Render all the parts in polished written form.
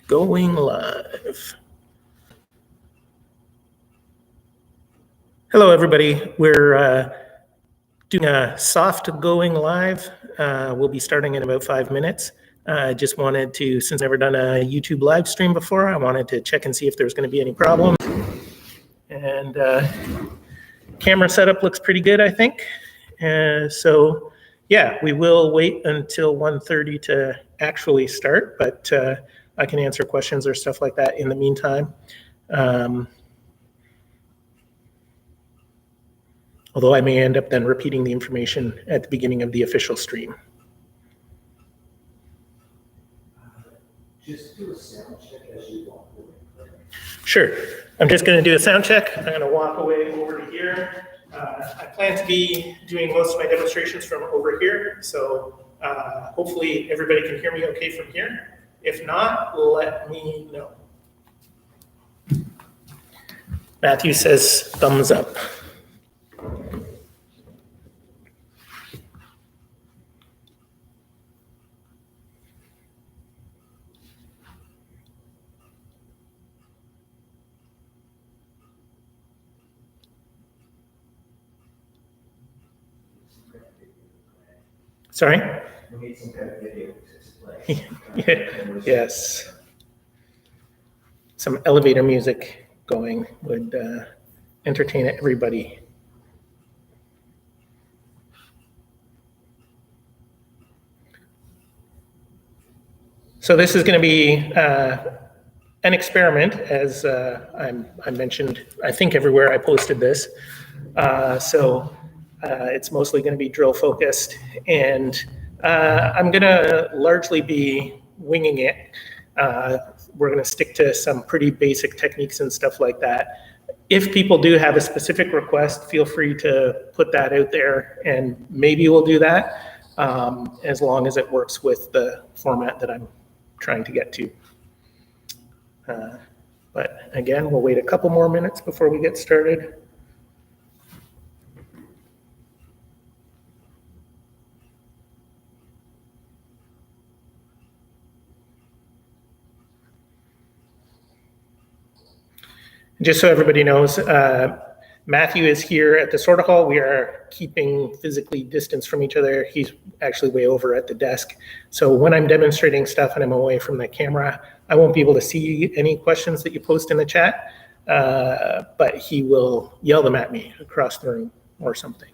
Going live. Hello, everybody. We're doing a soft going live. We'll be starting in about 5 minutes. I just wanted to, since I've never done a YouTube live stream before, I wanted to check and see if there's going to be any problems. And camera setup looks pretty good, I think. So yeah, we will wait until 1:30 to actually start, but I can answer questions or stuff like that in the meantime. Although I may end up then repeating the information at the beginning of the official stream. Just do a sound check as you walk away. Sure. I'm just going to do a sound check. I'm going to walk away over to here. I plan to be doing most of my demonstrations from over here, so hopefully everybody can hear me okay from here. If not, let me know. Matthew says thumbs up. Sorry? We need some kind of video to display. Yes. Some elevator music going would entertain everybody. So this is going to be an experiment, as I mentioned, I think everywhere I posted this. It's mostly going to be drill focused, and I'm going to largely be winging it. We're going to stick to some pretty basic techniques and stuff like that. If people do have a specific request, feel free to put that out there, and maybe we'll do that as long as it works with the format that I'm trying to get to. But again, we'll wait a couple more minutes before we get started. Just so everybody knows, Matthew is here at the sorter hall. We are keeping physically distance from each other. He's actually way over at the desk. So when I'm demonstrating stuff and I'm away from the camera, I won't be able to see any questions that you post in the chat, but he will yell them at me across the room or something.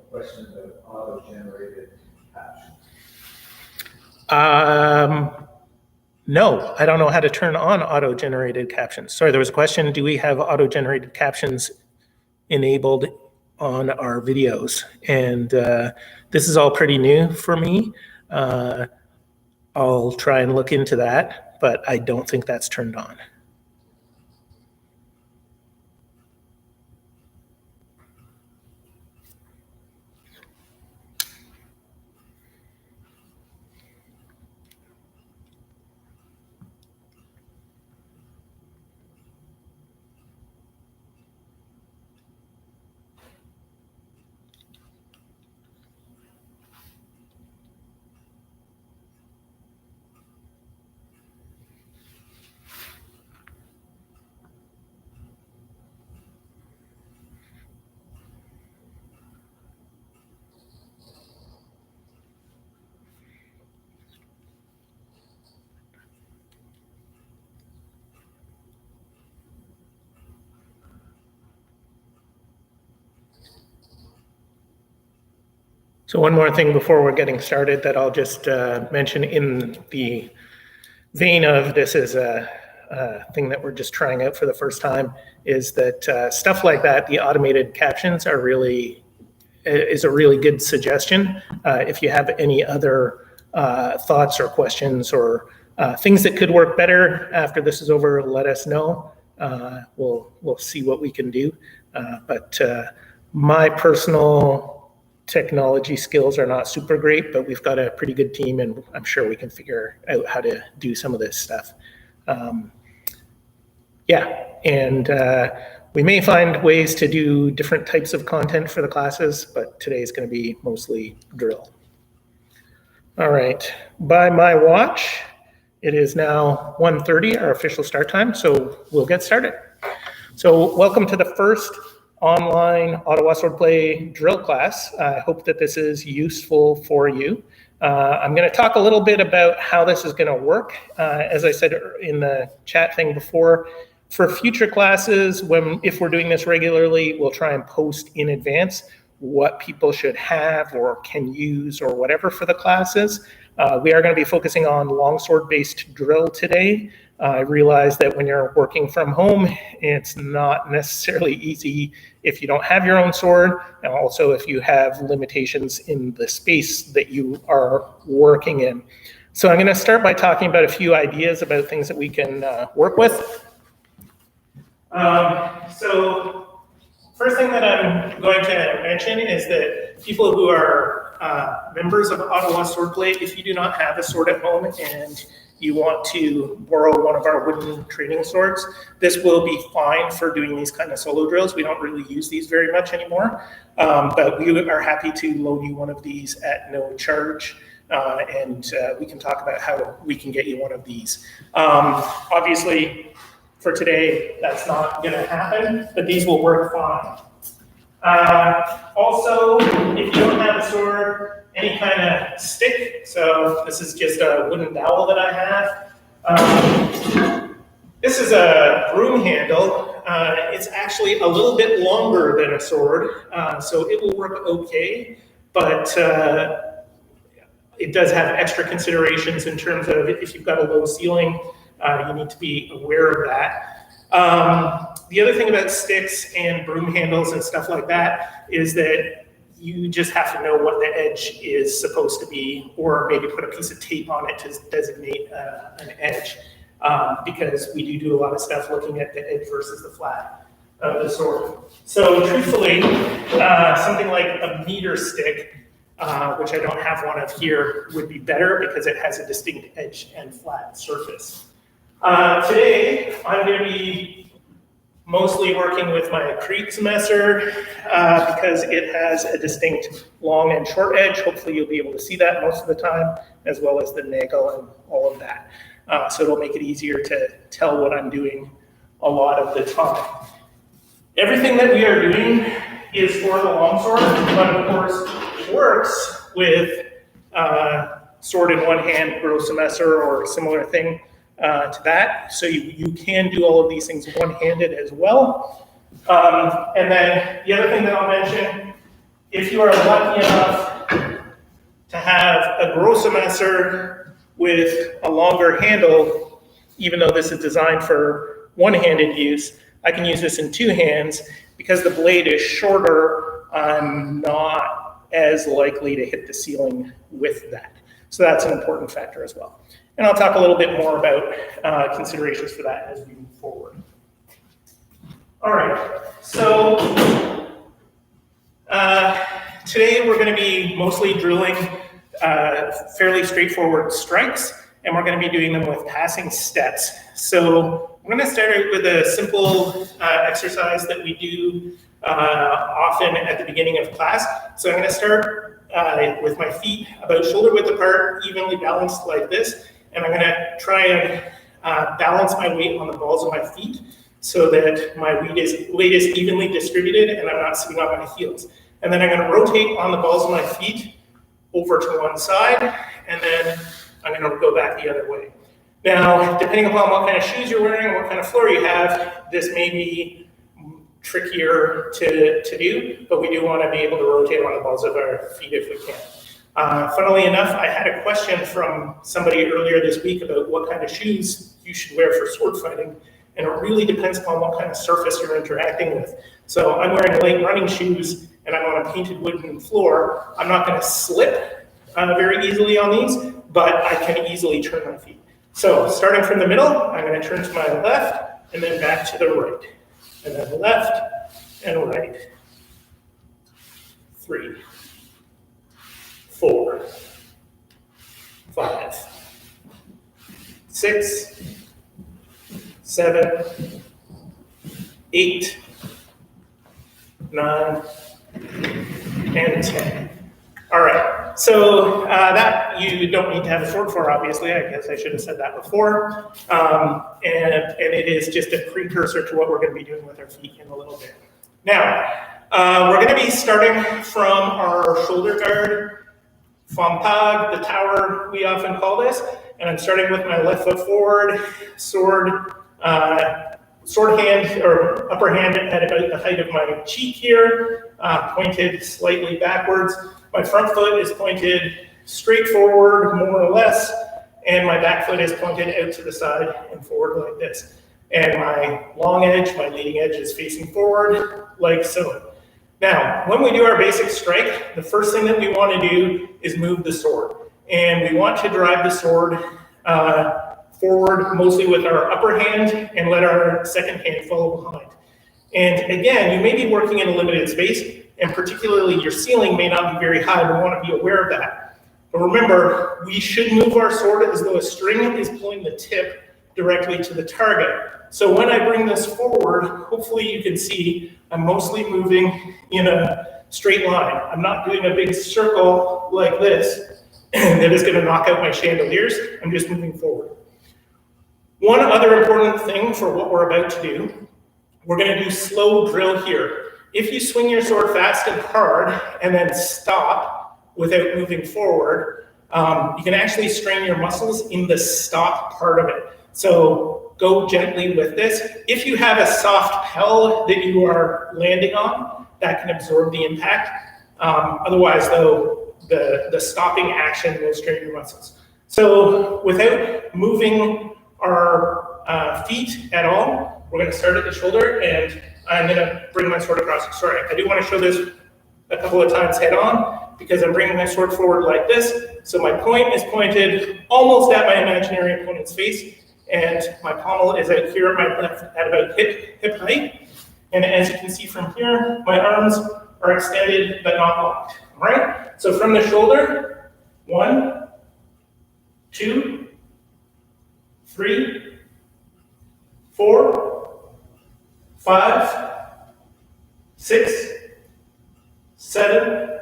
Question about auto-generated. No, I don't know how to turn on auto-generated captions. Sorry, there was a question, do we have auto-generated captions enabled on our videos? And this is all pretty new for me. I'll try and look into that, but I don't think that's turned on. So one more thing before we're getting started that I'll just mention in the vein of this is a thing that we're just trying out for the first time, is that stuff like that, the automated captions is a really good suggestion. If you have any other thoughts or questions or things that could work better after this is over, let us know. We'll see what we can do. But my personal technology skills are not super great, but we've got a pretty good team, and I'm sure we can figure out how to do some of this stuff. Yeah, and We may find ways to do different types of content for the classes, but today is going to be mostly drill. All right, by my watch, it is now 1:30, our official start time, so we'll get started. So welcome to the first online Ottawa Swordplay Drill class. I hope that this is useful for you. I'm going to talk a little bit about how this is going to work. As I said in the chat thing before, for future classes, if we're doing this regularly, we'll try and post in advance what people should have or can use or whatever for the classes. We are going to be focusing on longsword-based drill today. I realize that when you're working from home, it's not necessarily easy if you don't have your own sword, and also if you have limitations in the space that you are working in. So I'm going to start by talking about a few ideas about things that we can work with. So first thing that I'm going to mention is that people who are members of Ottawa Swordplay, if you do not have a sword at home and you want to borrow one of our wooden training swords, this will be fine for doing these kind of solo drills. We don't really use these very much anymore, but we are happy to loan you one of these at no charge, and we can talk about how we can get you one of these. Obviously, for today, that's not going to happen, but these will work fine. Also, if you don't have a sword, any kind of stick, so this is just a wooden dowel that I have. This is a broom handle. It's actually a little bit longer than a sword, so it will work okay, but it does have extra considerations in terms of if you've got a low ceiling, you need to be aware of that. The other thing about sticks and broom handles and stuff like that is that you just have to know what the edge is supposed to be, or maybe put a piece of tape on it to designate an edge, because we do a lot of stuff looking at the edge versus the flat of the sword. So truthfully, something like a meter stick, which I don't have one of here, would be better because it has a distinct edge and flat surface. Today, I'm going to be mostly working with my Kriegsmesser because it has a distinct long and short edge. Hopefully you'll be able to see that most of the time, as well as the nagel and all of that. So it'll make it easier to tell what I'm doing a lot of the time. Everything that we are doing is for the longsword, but of course works with sword in one hand, Grossmesser, or a similar thing to that. So you can do all of these things one-handed as well. And then the other thing that I'll mention, if you are lucky enough to have a Grossmesser with a longer handle, even though this is designed for one-handed use, I can use this in two hands. Because the blade is shorter, I'm not as likely to hit the ceiling with that. So that's an important factor as well. And I'll talk a little bit more about considerations for that as we move forward. All right, so today we're going to be mostly drilling fairly straightforward strikes, and we're going to be doing them with passing steps. So I'm going to start out with a simple exercise that we do often at the beginning of class. So I'm going to start with my feet about shoulder width apart, evenly balanced like this. And I'm going to try and balance my weight on the balls of my feet so that my weight is evenly distributed and I'm not sitting on my heels. And then I'm going to rotate on the balls of my feet over to one side, and then I'm going to go back the other way. Now, depending upon what kind of shoes you're wearing and what kind of floor you have, this may be trickier to do, but we do want to be able to rotate on the balls of our feet if we can. Funnily enough, I had a question from somebody earlier this week about what kind of shoes you should wear for sword fighting, and it really depends upon what kind of surface you're interacting with. So I'm wearing late running shoes, and I'm on a painted wooden floor. I'm not going to slip very easily on these, but I can easily turn my feet. So starting from the middle, I'm going to turn to my left, and then back to the right, and then left and right. 3, 4, 5, 6, 7, 8, 9, and 10. All right, so that you don't need to have a sword for, obviously. I guess I should have said that before. And it is just a precursor to what we're going to be doing with our feet in a little bit. Now, we're going to be starting from our shoulder guard, fontag, the tower we often call this. And I'm starting with my left foot forward, sword hand or upper hand at about the height of my cheek here, pointed slightly backwards. My front foot is pointed straight forward, more or less, and my back foot is pointed out to the side and forward like this. And my long edge, my leading edge is facing forward like so. Now, when we do our basic strike, the first thing that we want to do is move the sword. And we want to drive the sword forward mostly with our upper hand and let our second hand follow behind. And again, you may be working in a limited space, and particularly your ceiling may not be very high. We want to be aware of that. But remember, we should move our sword as though a string is pulling the tip directly to the target. So when I bring this forward, hopefully you can see I'm mostly moving in a straight line. I'm not doing a big circle like this that is going to knock out my chandeliers. I'm just moving forward. One other important thing for what we're about to do, we're going to do slow drill here. If you swing your sword fast and hard and then stop without moving forward, you can actually strain your muscles in the stop part of it. So go gently with this. If you have a soft pel that you are landing on, that can absorb the impact. Otherwise, though, the stopping action will strain your muscles. So without moving our feet at all, we're going to start at the shoulder, and I'm going to bring my sword across. Sorry, I do want to show this a couple of times head on, because I'm bringing my sword forward like this. So my point is pointed almost at my imaginary opponent's face, and my pommel is out here at my left at about hip height. And as you can see from here, my arms are extended but not locked. All right? So from the shoulder, 1, 2, 3, 4, 5, 6, 7,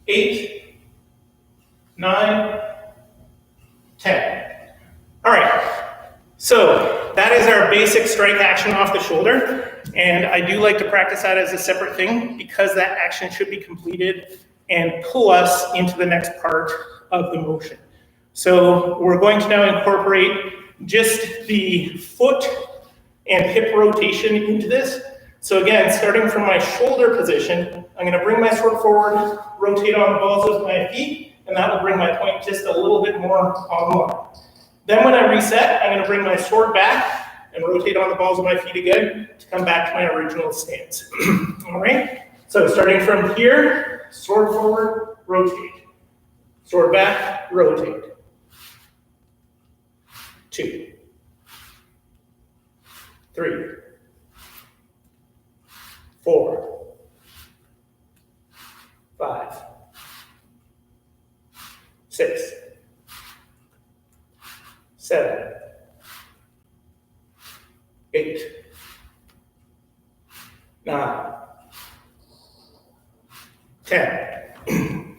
8, 9, 10. All right, so that is our basic strike action off the shoulder, and I do like to practice that as a separate thing because that action should be completed and pull us into the next part of the motion. So we're going to now incorporate just the foot and hip rotation into this. So again, starting from my shoulder position, I'm going to bring my sword forward, rotate on the balls of my feet, and that will bring my point just a little bit more online. Then when I reset, I'm going to bring my sword back and rotate on the balls of my feet again to come back to my original stance. All right? So starting from here, sword forward, rotate. Sword back, rotate. 2, 3, 4, 5, 6, 7, 8, 9, 10.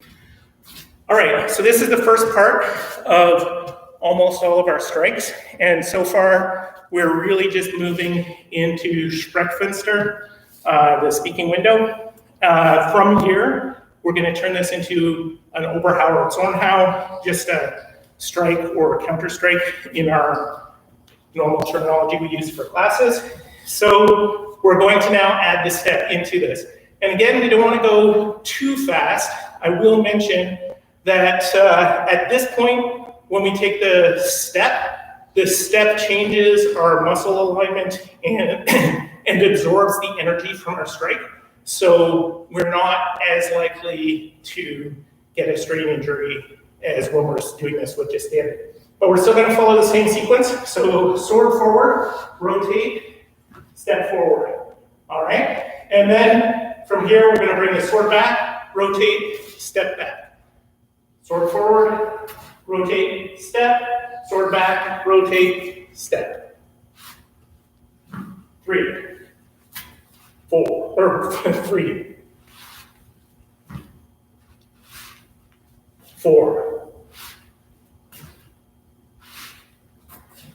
All right, so this is the first part of almost all of our strikes, and so far we're really just moving into Sprechfenster, the speaking window. From here, we're going to turn this into an Oberhau or Zornhau, just a strike or counter strike in our normal terminology we use for classes. So we're going to now add this step into this. And again, we don't want to go too fast. I will mention that at this point, when we take the step changes our muscle alignment and absorbs the energy from our strike. So we're not as likely to get a strain injury as when we're doing this with just standing. But we're still going to follow the same sequence. So sword forward, rotate, step forward. All right? And then from here, we're going to bring the sword back, rotate, step back. Sword forward, rotate, step, sword back, rotate, step. 3, 3, 4,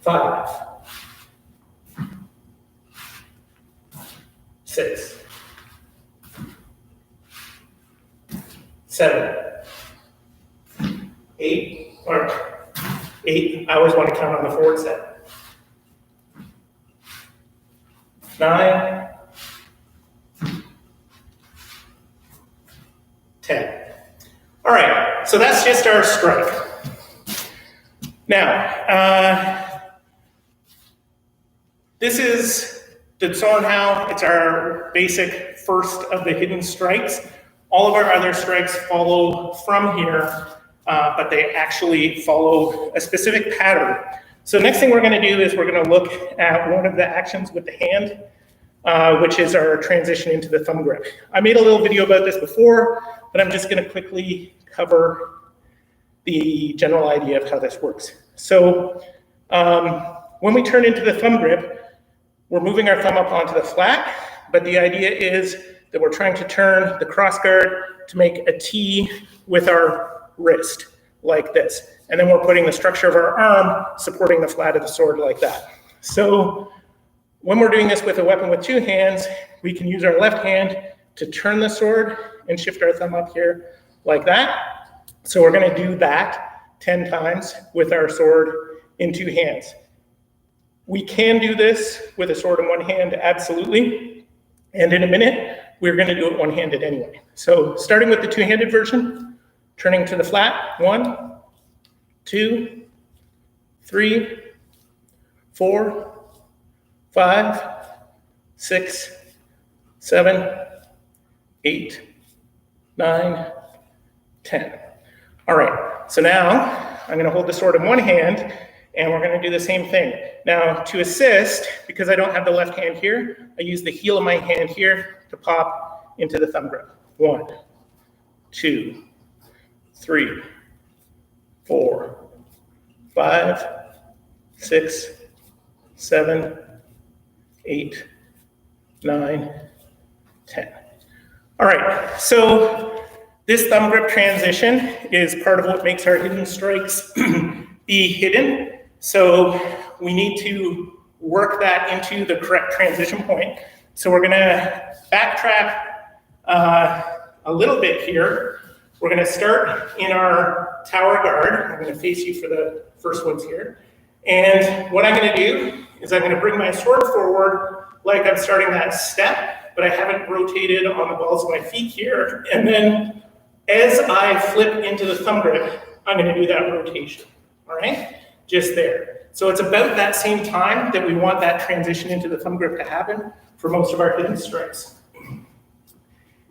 5, 6, 7, 8, or 8. I always want to count on the forward set. 9, 10. All right, so that's just our strike. Now, this is the Zornhau. It's our basic first of the hidden strikes. All of our other strikes follow from here, but they actually follow a specific pattern. So next thing we're going to do is we're going to look at one of the actions with the hand, which is our transition into the thumb grip. I made a little video about this before, but I'm just going to quickly cover the general idea of how this works. So when we turn into the thumb grip, we're moving our thumb up onto the flat, but the idea is that we're trying to turn the cross guard to make a T with our wrist, like this. And then we're putting the structure of our arm supporting the flat of the sword like that. So when we're doing this with a weapon with two hands, we can use our left hand to turn the sword and shift our thumb up here like that. So we're going to do that 10 times with our sword in two hands. We can do this with a sword in one hand, absolutely. And in a minute, we're going to do it one-handed anyway. So starting with the two-handed version, turning to the flat, 1, 2, 3, 4, 5, 6, 7, 8, 9, 10. All right, so now I'm going to hold the sword in one hand, and we're going to do the same thing. Now, to assist, because I don't have the left hand here, I use the heel of my hand here to pop into the thumb grip. 1, 2, 3, 4, 5, 6, 7, 8, 9, 10. All right, so this thumb grip transition is part of what makes our hidden strikes be hidden. So we need to work that into the correct transition point. So we're gonna backtrack a little bit here. We're gonna start in our tower guard. I'm gonna face you for the first ones here. And what I'm gonna do is I'm gonna bring my sword forward like I'm starting that step, but I haven't rotated on the balls of my feet here. And then as I flip into the thumb grip, I'm gonna do that rotation, all right? Just there. So it's about that same time that we want that transition into the thumb grip to happen for most of our hidden strikes.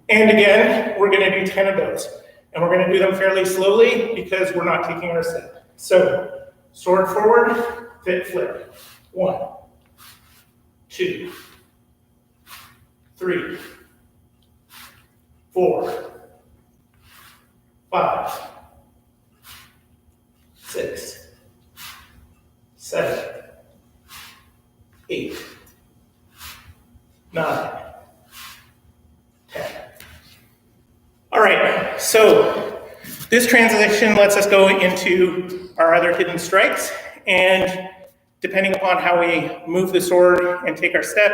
And again, we're gonna do 10 of those. And we're gonna do them fairly slowly because we're not taking our set. So, sword forward, fit flip. 1, 2, 3, 4, 5, 6, 7, 8, 9, 10. All right, so this transition lets us go into our other hidden strikes, and depending upon how we move the sword and take our step,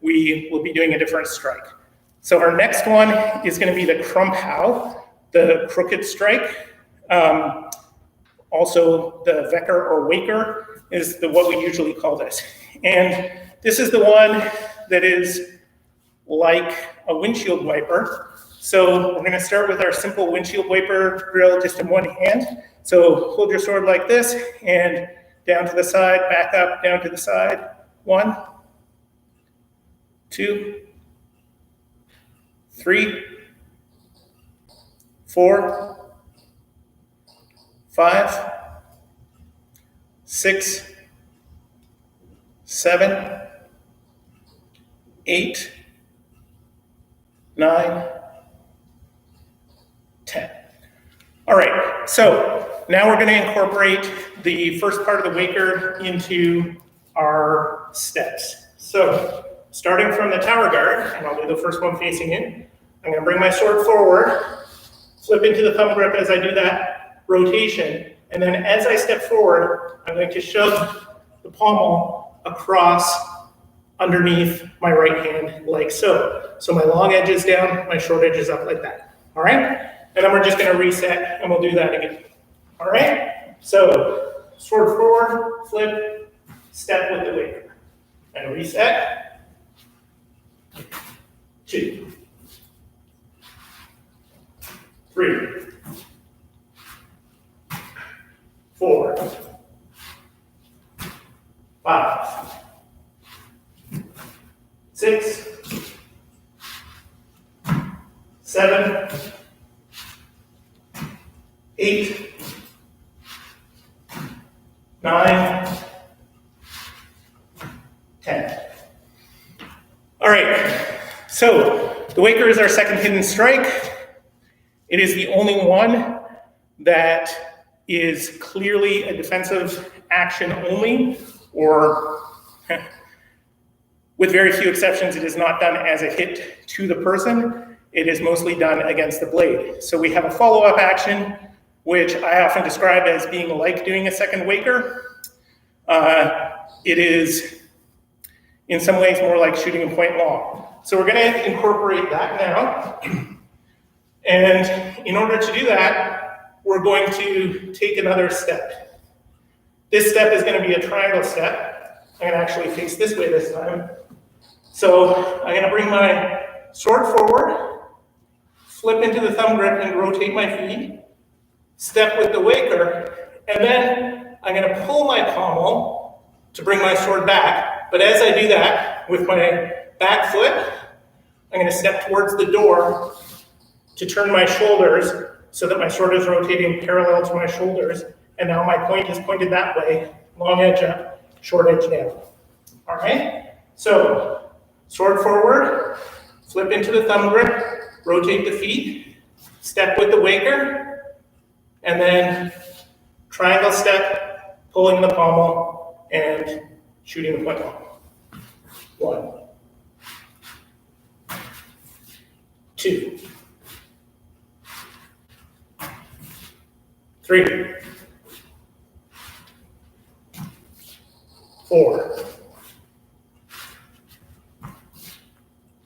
we will be doing a different strike. So our next one is going to be the Krumpau, the crooked strike. Also, the Wecker or Waker is what we usually call this. And this is the one that is like a windshield wiper. So we're going to start with our simple windshield wiper drill just in one hand. So hold your sword like this and down to the side, back up, down to the side. 1, 2, 3, 4, 5, 6, 7, 8, 9, 10. All right, so now we're going to incorporate the first part of the waker into our steps. So starting from the tower guard, and I'll do the first one facing in, I'm going to bring my sword forward, flip into the thumb grip as I do that rotation, and then as I step forward, I'm going to shove the pommel across underneath my right hand like so. So my long edge is down, my short edge is up like that. All right? And then we're just going to reset, and we'll do that again. All right? So sword forward, flip, step with the waker. And reset. 2, 3, 4, 5, 6, 7, 8, 9, 10. All right, so the waker is our second hidden strike. It is the only one that is clearly a defensive action only, or with very few exceptions, it is not done as a hit to the person. It is mostly done against the blade. So we have a follow-up action, which I often describe as being like doing a second waker. It is, in some ways, more like shooting a point long. So we're going to incorporate that now. And in order to do that, we're going to take another step. This step is going to be a triangle step. I'm going to actually face this way this time. So I'm going to bring my sword forward, flip into the thumb grip and rotate my feet, step with the waker, and then I'm going to pull my pommel to bring my sword back. But as I do that, with my back foot, I'm going to step towards the door to turn my shoulders so that my sword is rotating parallel to my shoulders. And now my point is pointed that way, long edge up, short edge down. All right? So, sword forward, flip into the thumb grip, rotate the feet, step with the waker, and then triangle step, pulling the pommel, and shooting the point long. 1, 2, 3, 4,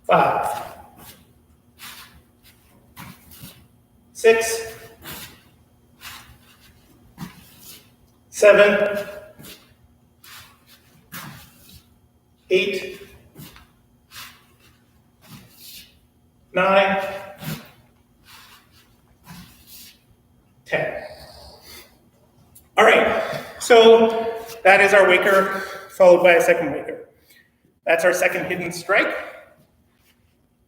5, 6, 7, 8, 9, 10. All right, so that is our waker followed by a second waker. That's our second hidden strike.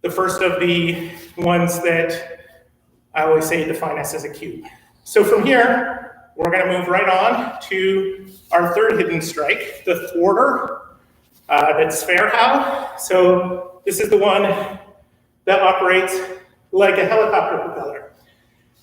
The first of the ones that I always say define us as a cube. So from here, we're going to move right on to our third hidden strike, the thwarter. That's Fairhow. So this is the one that operates like a helicopter propeller.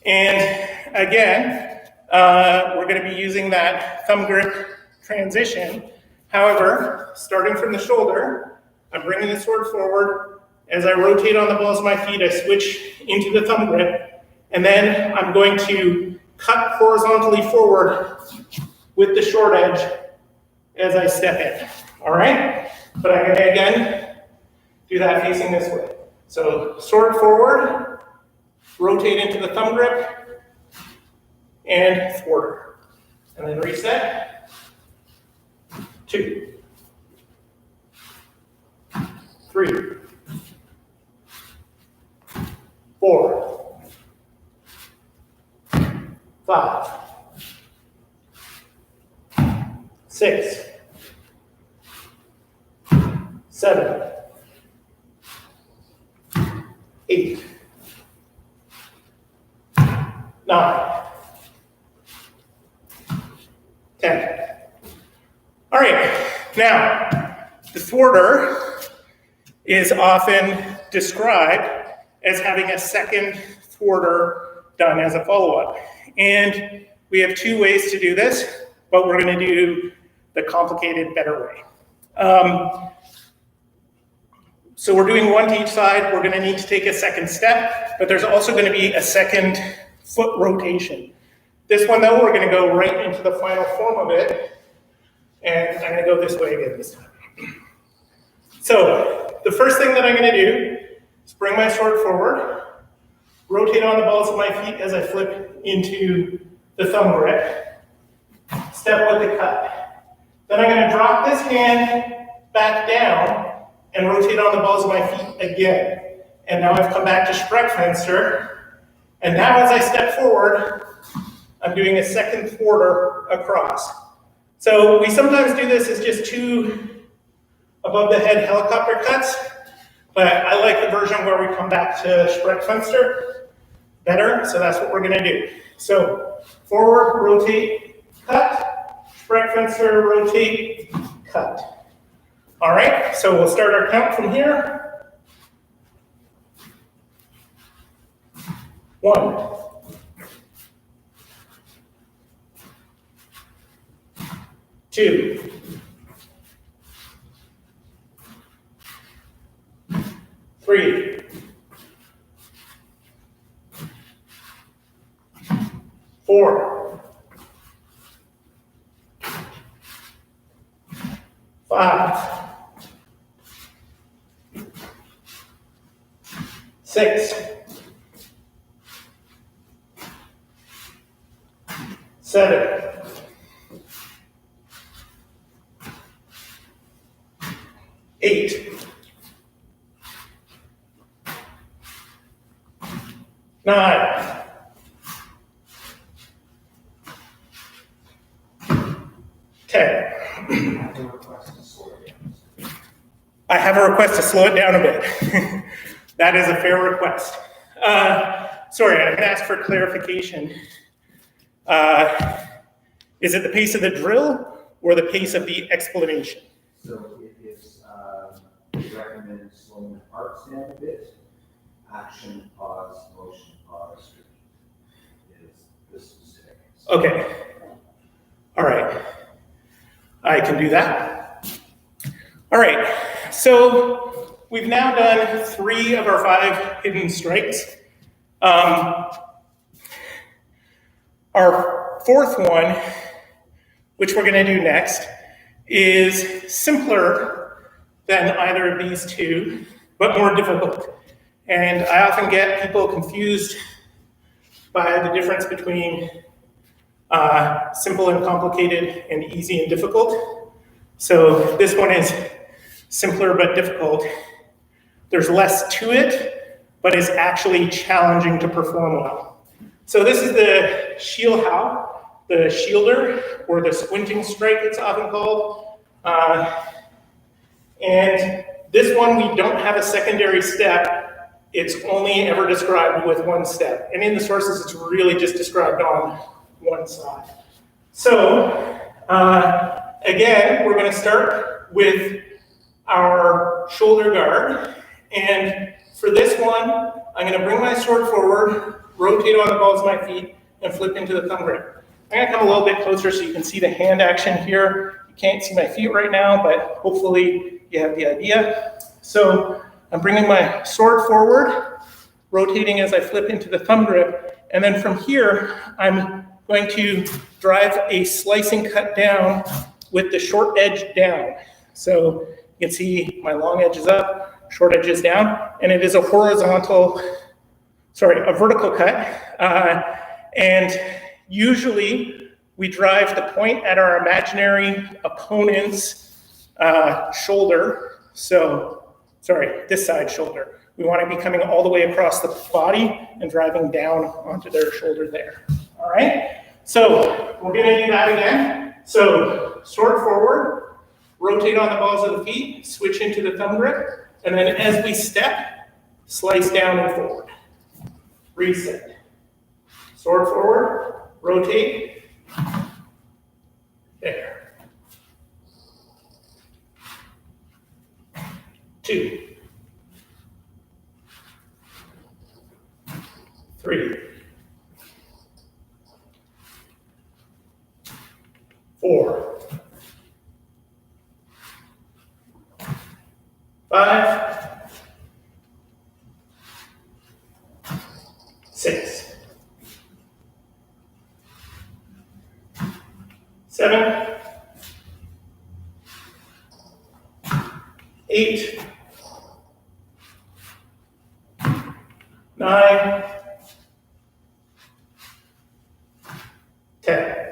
And again, we're going to be using that thumb grip transition. However, starting from the shoulder, I'm bringing the sword forward. As I rotate on the balls of my feet, I switch into the thumb grip, and then I'm going to cut horizontally forward with the short edge as I step in. All right? But I'm going to, again, do that facing this way. So sword forward, rotate into the thumb grip, and thwarter. And then reset. 2, 3, 4, 5, 6, 7, 8, 9, 10. All right, now, the thwarter is often described as having a second thwarter done as a follow-up. And we have two ways to do this, but we're going to do the complicated, better way. So we're doing one to each side. We're gonna need to take a second step, but there's also gonna be a second foot rotation. This one though, we're gonna go right into the final form of it. And I'm gonna go this way again this time. So the first thing that I'm gonna do is bring my sword forward, rotate on the balls of my feet as I flip into the thumb grip, step with the cut. Then I'm gonna drop this hand back down and rotate on the balls of my feet again. And now I've come back to Sprechfenster. And now as I step forward, I'm doing a second quarter across. So we sometimes do this as just 2 above the head helicopter cuts, but I like the version where we come back to Sprechfenster better, so that's what we're gonna do. So forward, rotate, cut, Sprechfenster, rotate, cut. All right, so we'll start our count from here. 1. 2. 3. 4. 5. 6. 7. 8. 9. 10. I have a request to slow it down a bit. That is a fair request. Sorry, I'm going to ask for clarification. Is it the pace of the drill or the pace of the explanation? So it is, we recommend slowing the parts down a bit. Action, pause, motion, pause, repeat is the specific. Okay. All right. I can do that. All right. So we've now done 3 of our 5 hidden strikes. Our fourth one, which we're going to do next, is simpler than either of these 2, but more difficult. And I often get people confused by the difference between simple and complicated and easy and difficult. So this one is simpler but difficult. There's less to it, but is actually challenging to perform well. So this is the Sheelhau, the shielder, or the squinting strike it's often called. And this one, we don't have a secondary step. It's only ever described with 1 step. And in the sources, it's really just described on 1 side. So, again, we're going to start with our shoulder guard. And for this one, I'm going to bring my sword forward, rotate on the balls of my feet, and flip into the thumb grip. I'm going to come a little bit closer so you can see the hand action here. You can't see my feet right now, but hopefully you have the idea. So I'm bringing my sword forward, rotating as I flip into the thumb grip, and then from here, I'm going to drive a slicing cut down with the short edge down. So you can see my long edge is up, short edge is down, and it is a vertical cut. And usually we drive the point at our imaginary opponent's shoulder. This side shoulder. We want to be coming all the way across the body and driving down onto their shoulder there. All right? So we're going to do that again. So sword forward, rotate on the balls of the feet, switch into the thumb grip, and then as we step, slice down and forward. Reset. Sword forward, rotate. There. 2. 3. 4. 5. 7, 8, 9, 10.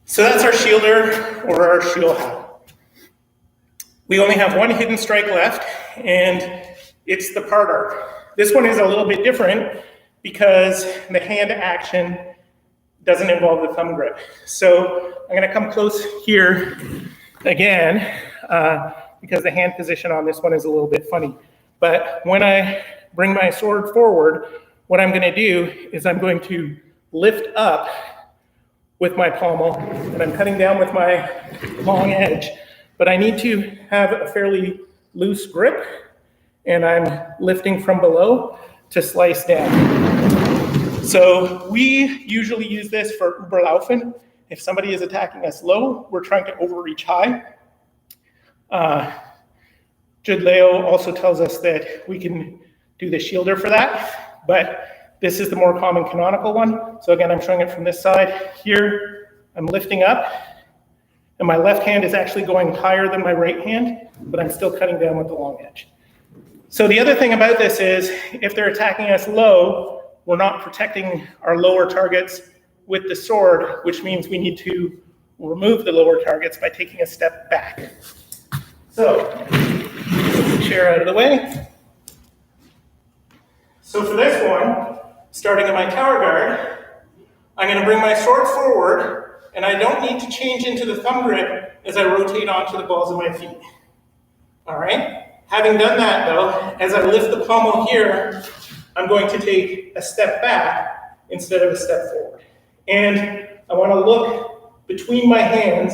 So that's our shielder or our shield hat. We only have one hidden strike left, and it's the part arc. This one is a little bit different because the hand action doesn't involve the thumb grip. So I'm going to come close here again because the hand position on this one is a little bit funny. But when I bring my sword forward, what I'm going to do is I'm going to lift up with my pommel, and I'm cutting down with my long edge. But I need to have a fairly loose grip, and I'm lifting from below to slice down. So we usually use this for Überlaufen. If somebody is attacking us low, we're trying to overreach high. Jude Leo also tells us that we can do the shielder for that, but this is the more common canonical one. So again, I'm showing it from this side. Here, I'm lifting up, and my left hand is actually going higher than my right hand, but I'm still cutting down with the long edge. So the other thing about this is, if they're attacking us low, we're not protecting our lower targets with the sword, which means we need to remove the lower targets by taking a step back. So, put the chair out of the way. So for this one, starting at my tower guard, I'm going to bring my sword forward, and I don't need to change into the thumb grip as I rotate onto the balls of my feet. All right? Having done that, though, as I lift the pommel here, I'm going to take a step back instead of a step forward. And I want to look between my hands,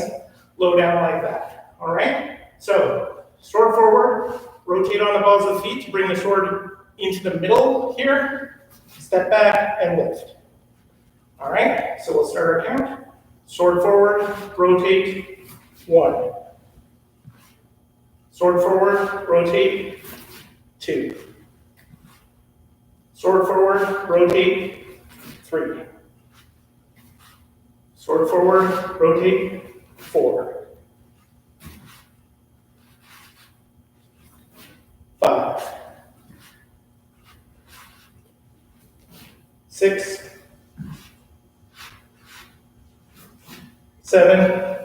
low down like that. All right? So, sword forward, rotate on the balls of the feet to bring the sword into the middle here, step back, and lift. All right? So we'll start our count. Sword forward, rotate, 1. Sword forward, rotate, 2. Sword forward, rotate, 3. Sword forward, rotate, 4. 5. 6. 7.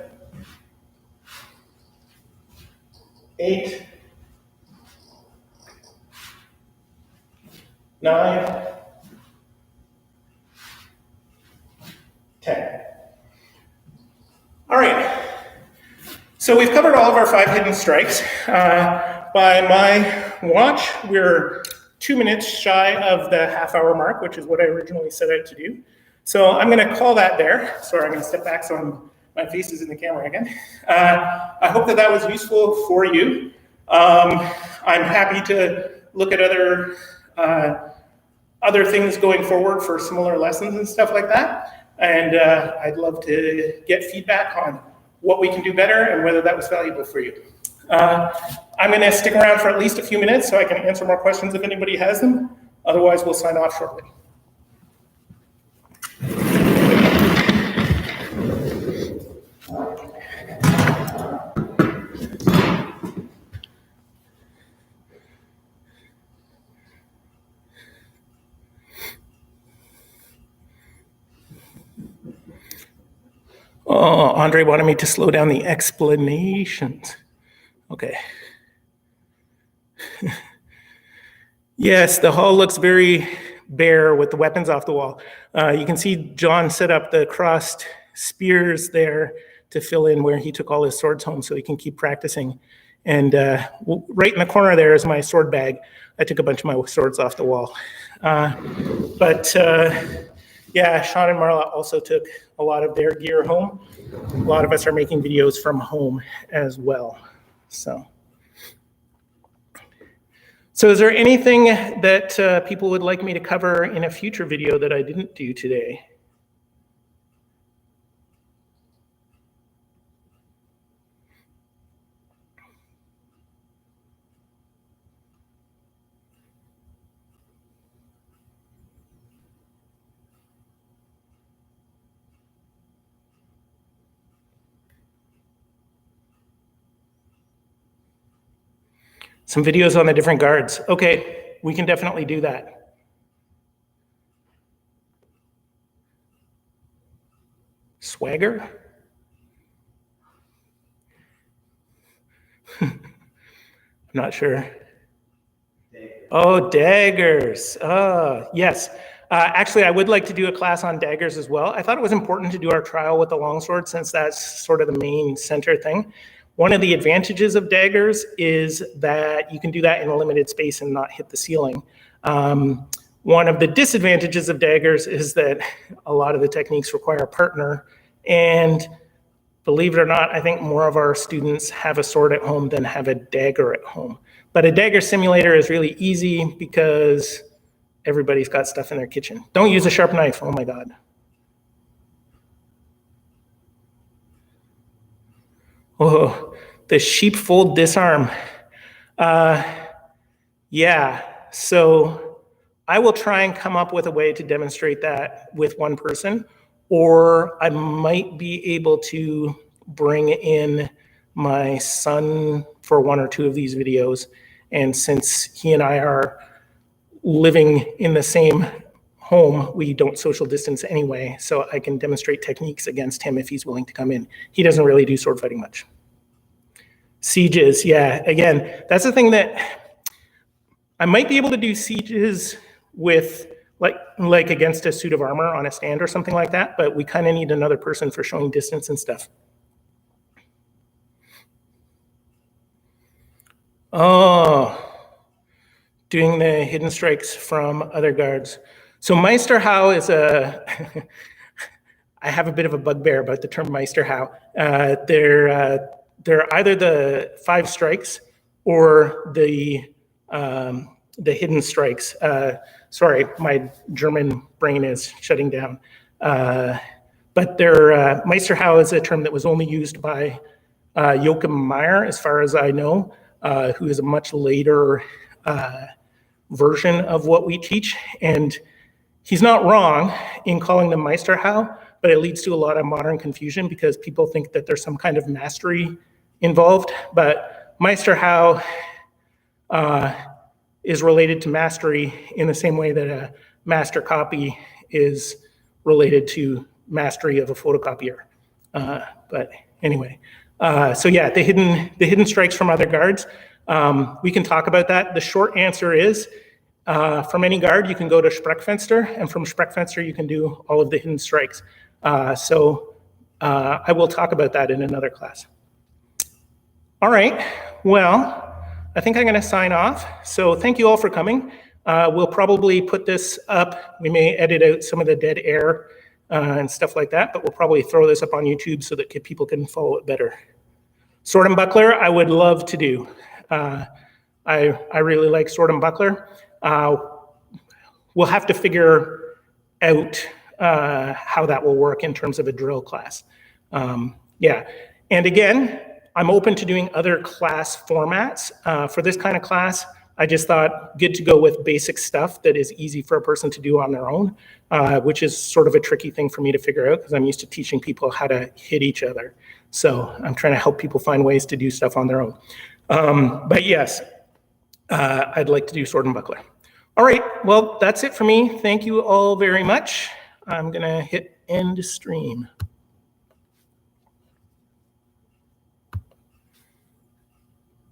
8. 9. 10. All right. So we've covered all of our 5 hidden strikes. By my watch, we're 2 minutes shy of the half-hour mark, which is what I originally set out to do. So I'm going to call that there. Sorry, I'm going to step back so my face is in the camera again. I hope that that was useful for you. I'm happy to look at other things going forward for similar lessons and stuff like that. And I'd love to get feedback on what we can do better and whether that was valuable for you. I'm going to stick around for at least a few minutes so I can answer more questions if anybody has them. Otherwise, we'll sign off shortly. Oh, Andre wanted me to slow down the explanations. Okay. Yes, the hall looks very bare with the weapons off the wall. You can see John set up the crossed spears there to fill in where he took all his swords home so he can keep practicing. And right in the corner there is my sword bag. I took a bunch of my swords off the wall. Yeah, Sean and Marla also took a lot of their gear home. A lot of us are making videos from home as well. So is there anything that people would like me to cover in a future video that I didn't do today? Some videos on the different guards. Okay, we can definitely do that. Swagger? I'm not sure. Oh, daggers. Yes. Actually, I would like to do a class on daggers as well. I thought it was important to do our trial with the longsword since that's sort of the main center thing. One of the advantages of daggers is that you can do that in a limited space and not hit the ceiling. One of the disadvantages of daggers is that a lot of the techniques require a partner, and believe it or not, I think more of our students have a sword at home than have a dagger at home. But a dagger simulator is really easy because everybody's got stuff in their kitchen. Don't use a sharp knife, oh my God. Oh, the Sheepfold Disarmed. Yeah, so I will try and come up with a way to demonstrate that with one person, or I might be able to bring in my son for one or two of these videos. And since he and I are living in the same home, we don't social distance anyway, so I can demonstrate techniques against him if he's willing to come in. He doesn't really do sword fighting much. Sieges, yeah, again, that's the thing that I might be able to do sieges with like against a suit of armor on a stand or something like that, but we kind of need another person for showing distance and stuff. Oh, doing the hidden strikes from other guards. So Meisterhau is a, I have a bit of a bugbear about the term Meisterhau. They're either the 5 strikes or the hidden strikes. Sorry, my German brain is shutting down. But Meisterhau is a term that was only used by Joachim Meyer, as far as I know, who is a much later version of what we teach. And he's not wrong in calling them Meisterhau, but it leads to a lot of modern confusion because people think that there's some kind of mastery involved. But Meisterhau is related to mastery in the same way that a master copy is related to mastery of a photocopier. But anyway, so yeah, the hidden strikes from other guards. We can talk about that. The short answer is, from any guard, you can go to Sprechfenster, and from Sprechfenster, you can do all of the hidden strikes. So I will talk about that in another class. All right, well, I think I'm gonna sign off. So thank you all for coming. We'll probably put this up. We may edit out some of the dead air and stuff like that, but we'll probably throw this up on YouTube so that people can follow it better. Sword and buckler, I would love to do. I really like sword and buckler. We'll have to figure out how that will work in terms of a drill class. Yeah, and again, I'm open to doing other class formats. For this kind of class, I just thought good to go with basic stuff that is easy for a person to do on their own, which is sort of a tricky thing for me to figure out because I'm used to teaching people how to hit each other. So I'm trying to help people find ways to do stuff on their own. But yes, I'd like to do sword and buckler. All right, well, that's it for me. Thank you all very much. I'm gonna hit end stream.